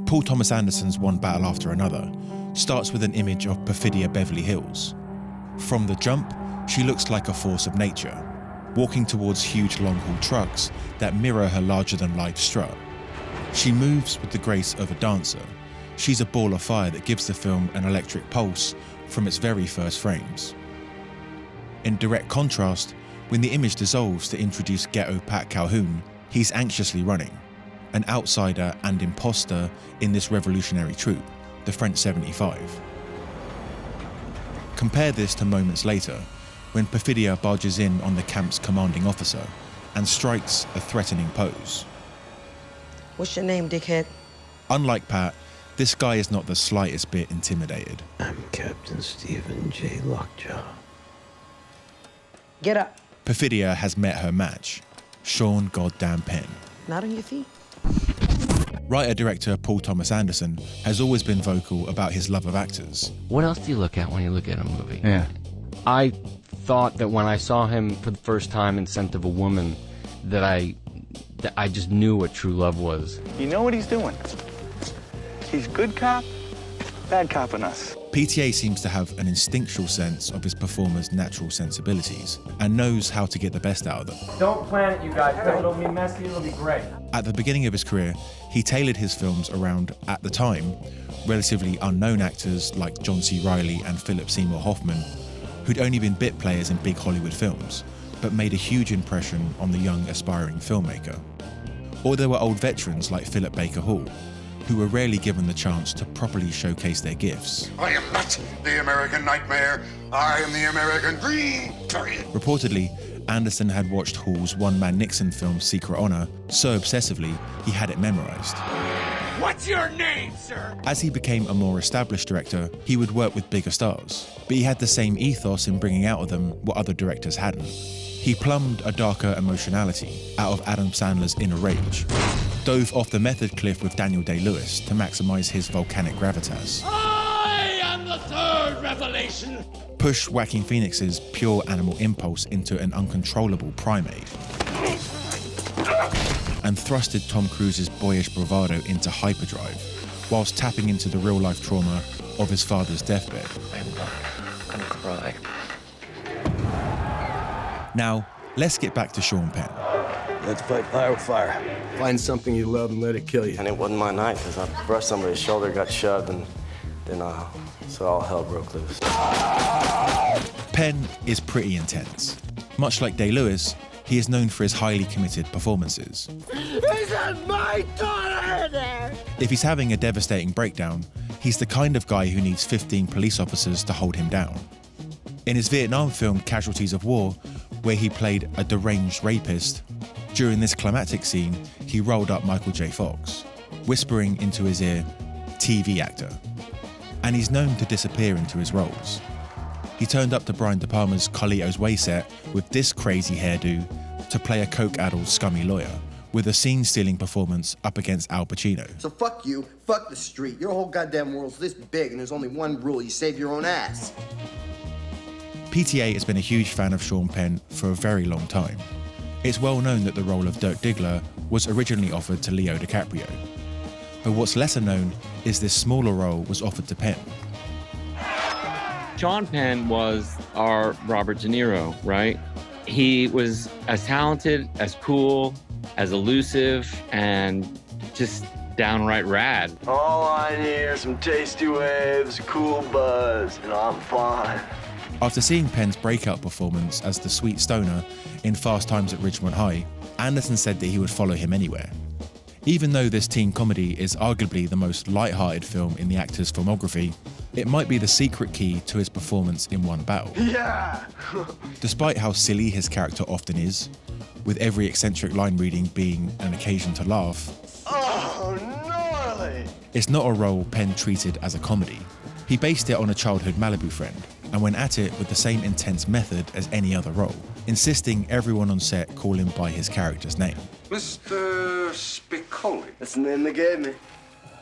Paul Thomas Anderson's One Battle After Another starts with an image of Perfidia Beverly Hills. From the jump, she looks like a force of nature, walking towards huge long-haul trucks that mirror her larger-than-life strut. She moves with the grace of a dancer. She's a ball of fire that gives the film an electric pulse from its very first frames. In direct contrast, when the image dissolves to introduce ghetto Pat Calhoun, he's anxiously running, an outsider and imposter in this revolutionary troupe, the French 75. Compare this to moments later, when Perfidia barges in on the camp's commanding officer and strikes a threatening pose. What's your name, dickhead? Unlike Pat, this guy is not the slightest bit intimidated. I'm Captain Stephen J. Lockjaw. Get up. Perfidia has met her match, Sean Goddamn Penn. Not on your feet. Writer-director Paul Thomas Anderson has always been vocal about his love of actors. What else do you look at when you look at a movie? Yeah. I thought that when I saw him for the first time in Scent of a Woman, that I just knew what true love was. You know what he's doing? He's good cop, bad cop on us. PTA seems to have an instinctual sense of his performers' natural sensibilities and knows how to get the best out of them. Don't plan it, you guys, because it'll be messy, it'll be great. At the beginning of his career, he tailored his films around, at the time, relatively unknown actors like John C. Reilly and Philip Seymour Hoffman, who'd only been bit players in big Hollywood films, but made a huge impression on the young, aspiring filmmaker. Or there were old veterans like Philip Baker Hall, who were rarely given the chance to properly showcase their gifts. I am not the American nightmare. I am the American dream, period. Reportedly, Anderson had watched Hall's one-man Nixon film Secret Honor so obsessively he had it memorized. What's your name, sir? As he became a more established director, he would work with bigger stars, but he had the same ethos in bringing out of them what other directors hadn't. He plumbed a darker emotionality out of Adam Sandler's inner rage, dove off the method cliff with Daniel Day-Lewis to maximize his volcanic gravitas. I am the third revelation. Push Joaquin Phoenix's pure animal impulse into an uncontrollable primate. And thrusted Tom Cruise's boyish bravado into hyperdrive, whilst tapping into the real-life trauma of his father's deathbed. I'm gonna cry. Now, let's get back to Sean Penn. Let's fight fire with fire. Find something you love and let it kill you. And it wasn't my night, because I brushed somebody's shoulder, got shoved, and then so all hell broke loose. Penn is pretty intense. Much like Day-Lewis, he is known for his highly committed performances. Isn't my daughter in there? If he's having a devastating breakdown, he's the kind of guy who needs 15 police officers to hold him down. In his Vietnam film Casualties of War, where he played a deranged rapist, during this climactic scene, he rolled up Michael J. Fox, whispering into his ear, "TV actor." And he's known to disappear into his roles. He turned up to Brian De Palma's Carlito's Way set with this crazy hairdo to play a coke-addled scummy lawyer, with a scene-stealing performance up against Al Pacino. So fuck you, fuck the street. Your whole goddamn world's this big and there's only one rule, you save your own ass. PTA has been a huge fan of Sean Penn for a very long time. It's well known that the role of Dirk Diggler was originally offered to Leo DiCaprio. But what's lesser known is this smaller role was offered to Penn. Sean Penn was our Robert De Niro, right? He was as talented, as cool, as elusive, and just downright rad. All I need are some tasty waves, a cool buzz, and I'm fine. After seeing Penn's breakout performance as the sweet stoner in Fast Times at Ridgemont High, Anderson said that he would follow him anywhere. Even though this teen comedy is arguably the most light-hearted film in the actor's filmography, it might be the secret key to his performance in One Battle. Yeah! Despite how silly his character often is, with every eccentric line reading being an occasion to laugh, Oh, gnarly! it's not a role Penn treated as a comedy. He based it on a childhood Malibu friend, and went at it with the same intense method as any other role, insisting everyone on set call him by his character's name. Mr. Spicoli. That's the name they gave me.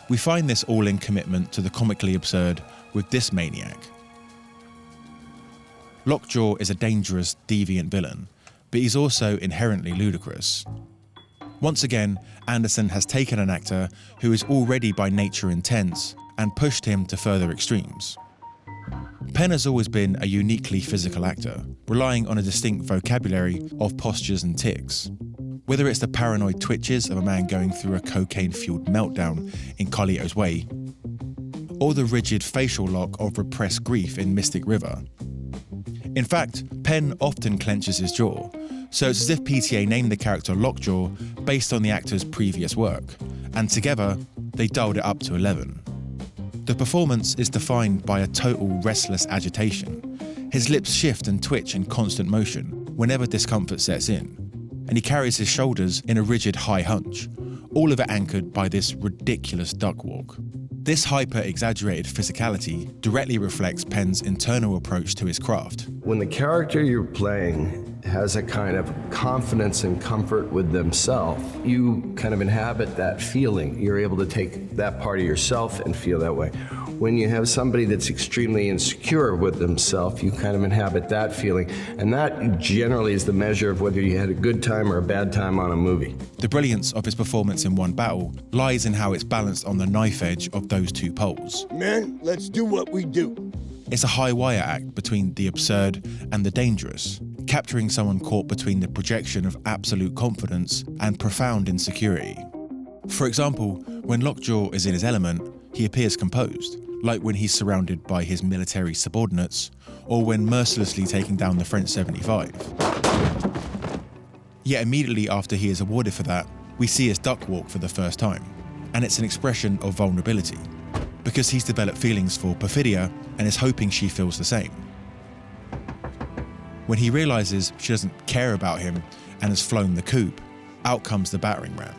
We find this all-in commitment to the comically absurd with this maniac. Lockjaw is a dangerous, deviant villain, but he's also inherently ludicrous. Once again, Anderson has taken an actor who is already by nature intense and pushed him to further extremes. Penn has always been a uniquely physical actor, relying on a distinct vocabulary of postures and tics. Whether it's the paranoid twitches of a man going through a cocaine-fueled meltdown in Carlito's Way, or the rigid facial lock of repressed grief in Mystic River. In fact, Penn often clenches his jaw, so it's as if PTA named the character Lockjaw based on the actor's previous work, and together, they dialed it up to 11. The performance is defined by a total restless agitation. His lips shift and twitch in constant motion whenever discomfort sets in, and he carries his shoulders in a rigid high hunch, all of it anchored by this ridiculous duck walk. This hyper-exaggerated physicality directly reflects Penn's internal approach to his craft. When the character you're playing has a kind of confidence and comfort with themselves, you kind of inhabit that feeling. You're able to take that part of yourself and feel that way. When you have somebody that's extremely insecure with themselves, you kind of inhabit that feeling. And that generally is the measure of whether you had a good time or a bad time on a movie. The brilliance of his performance in One Battle lies in how it's balanced on the knife edge of those two poles. Men, let's do what we do. It's a high wire act between the absurd and the dangerous, capturing someone caught between the projection of absolute confidence and profound insecurity. For example, when Lockjaw is in his element, he appears composed, like when he's surrounded by his military subordinates, or when mercilessly taking down the French 75. Yet immediately after he is awarded for that, we see his duck walk for the first time, and it's an expression of vulnerability, because he's developed feelings for Perfidia and is hoping she feels the same. When he realizes she doesn't care about him and has flown the coop, out comes the battering ram.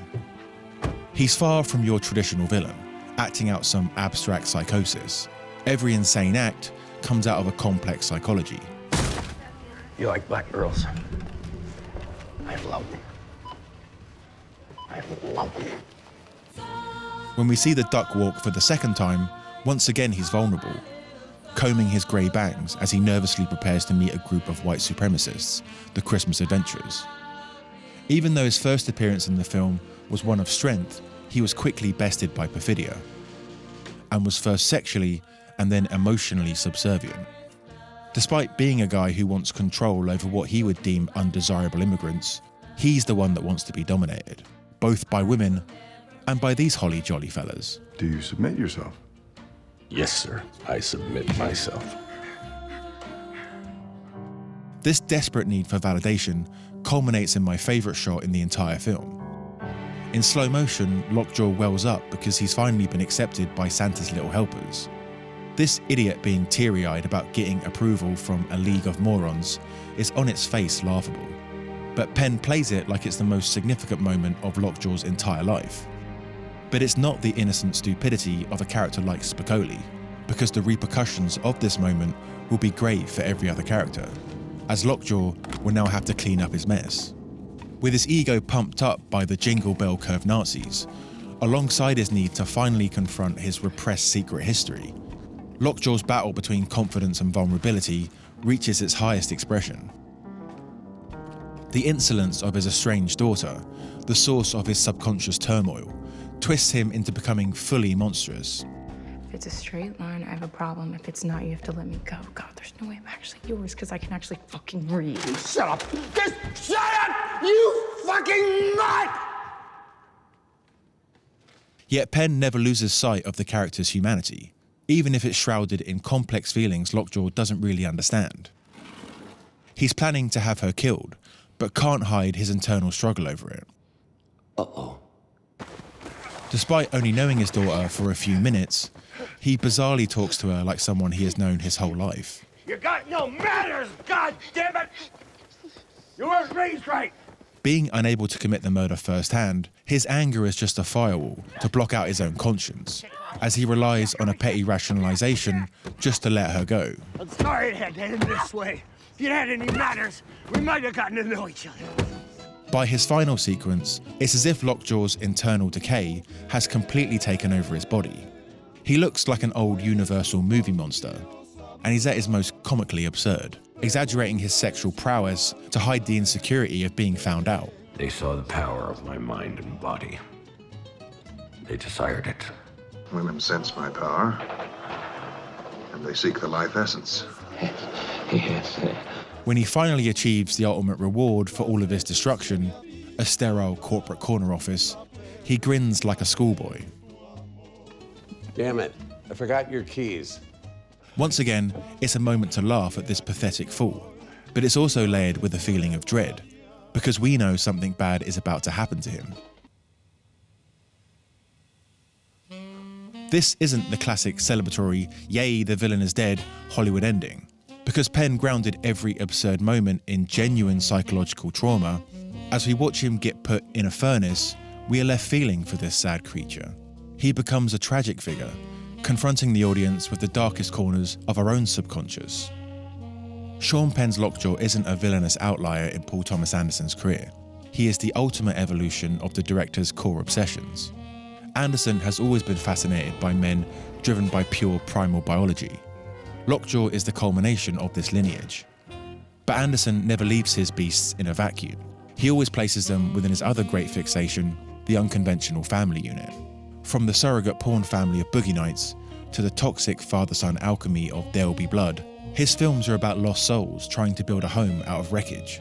He's far from your traditional villain, acting out some abstract psychosis. Every insane act comes out of a complex psychology. You like black girls? I love them. I love them. When we see the duck walk for the second time, once again he's vulnerable, combing his grey bangs as he nervously prepares to meet a group of white supremacists, the Christmas Adventurers. Even though his first appearance in the film was one of strength, he was quickly bested by Perfidia, and was first sexually and then emotionally subservient. Despite being a guy who wants control over what he would deem undesirable immigrants, he's the one that wants to be dominated, both by women and by these holly jolly fellas. Do you submit yourself? Yes, sir. I submit myself. This desperate need for validation culminates in my favourite shot in the entire film. In slow motion, Lockjaw wells up because he's finally been accepted by Santa's little helpers. This idiot being teary-eyed about getting approval from a league of morons is on its face laughable. But Penn plays it like it's the most significant moment of Lockjaw's entire life. But it's not the innocent stupidity of a character like Spicoli, because the repercussions of this moment will be grave for every other character, as Lockjaw will now have to clean up his mess. With his ego pumped up by the Jingle Bell Curve Nazis, alongside his need to finally confront his repressed secret history, Lockjaw's battle between confidence and vulnerability reaches its highest expression. The insolence of his estranged daughter, the source of his subconscious turmoil, twists him into becoming fully monstrous. If it's a straight line, I have a problem. If it's not, you have to let me go. God, there's no way I'm actually yours because I can actually fucking read. Shut up! Just shut up! You fucking mutt! Yet Penn never loses sight of the character's humanity, even if it's shrouded in complex feelings Lockjaw doesn't really understand. He's planning to have her killed, but can't hide his internal struggle over it. Uh-oh. Despite only knowing his daughter for a few minutes, he bizarrely talks to her like someone he has known his whole life. You got no manners, goddammit! You weren't raised right! Being unable to commit the murder firsthand, his anger is just a firewall to block out his own conscience, as he relies on a petty rationalization just to let her go. I'm sorry it had to end this way. If you had any manners, we might have gotten to know each other. By his final sequence, it's as if Lockjaw's internal decay has completely taken over his body. He looks like an old Universal movie monster, and he's at his most comically absurd, exaggerating his sexual prowess to hide the insecurity of being found out. They saw the power of my mind and body. They desired it. Women sense my power, and they seek the life essence. Yes. When he finally achieves the ultimate reward for all of his destruction, a sterile corporate corner office, he grins like a schoolboy. Damn it, I forgot your keys. Once again, it's a moment to laugh at this pathetic fool, but it's also layered with a feeling of dread, because we know something bad is about to happen to him. This isn't the classic celebratory, yay, the villain is dead, Hollywood ending, because Penn grounded every absurd moment in genuine psychological trauma. As we watch him get put in a furnace, we are left feeling for this sad creature. He becomes a tragic figure, confronting the audience with the darkest corners of our own subconscious. Sean Penn's Lockjaw isn't a villainous outlier in Paul Thomas Anderson's career. He is the ultimate evolution of the director's core obsessions. Anderson has always been fascinated by men driven by pure primal biology. Lockjaw is the culmination of this lineage. But Anderson never leaves his beasts in a vacuum. He always places them within his other great fixation, the unconventional family unit. From the surrogate porn family of Boogie Nights to the toxic father-son alchemy of There'll Be Blood, his films are about lost souls trying to build a home out of wreckage.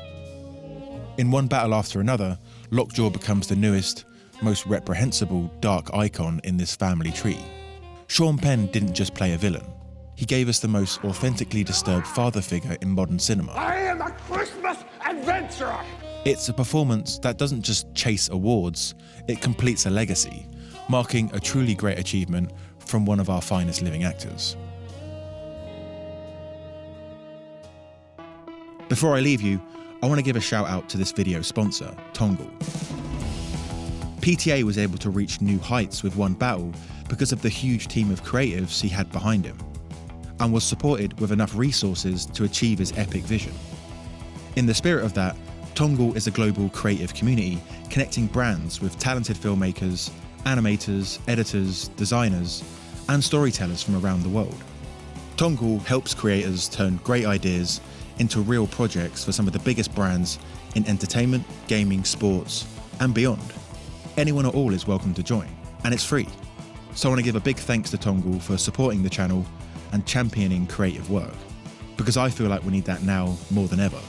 In one battle after another, Lockjaw becomes the newest, most reprehensible dark icon in this family tree. Sean Penn didn't just play a villain. He gave us the most authentically disturbed father figure in modern cinema. I am a Christmas adventurer! It's a performance that doesn't just chase awards, it completes a legacy, marking a truly great achievement from one of our finest living actors. Before I leave you, I want to give a shout out to this video's sponsor, Tongle. PTA was able to reach new heights with one battle because of the huge team of creatives he had behind him, and was supported with enough resources to achieve his epic vision. In the spirit of that, Tongle is a global creative community connecting brands with talented filmmakers, animators, editors, designers, and storytellers from around the world. Tongle helps creators turn great ideas into real projects for some of the biggest brands in entertainment, gaming, sports, and beyond. Anyone at all is welcome to join, and it's free. So I want to give a big thanks to Tongle for supporting the channel and championing creative work, because I feel like we need that now more than ever.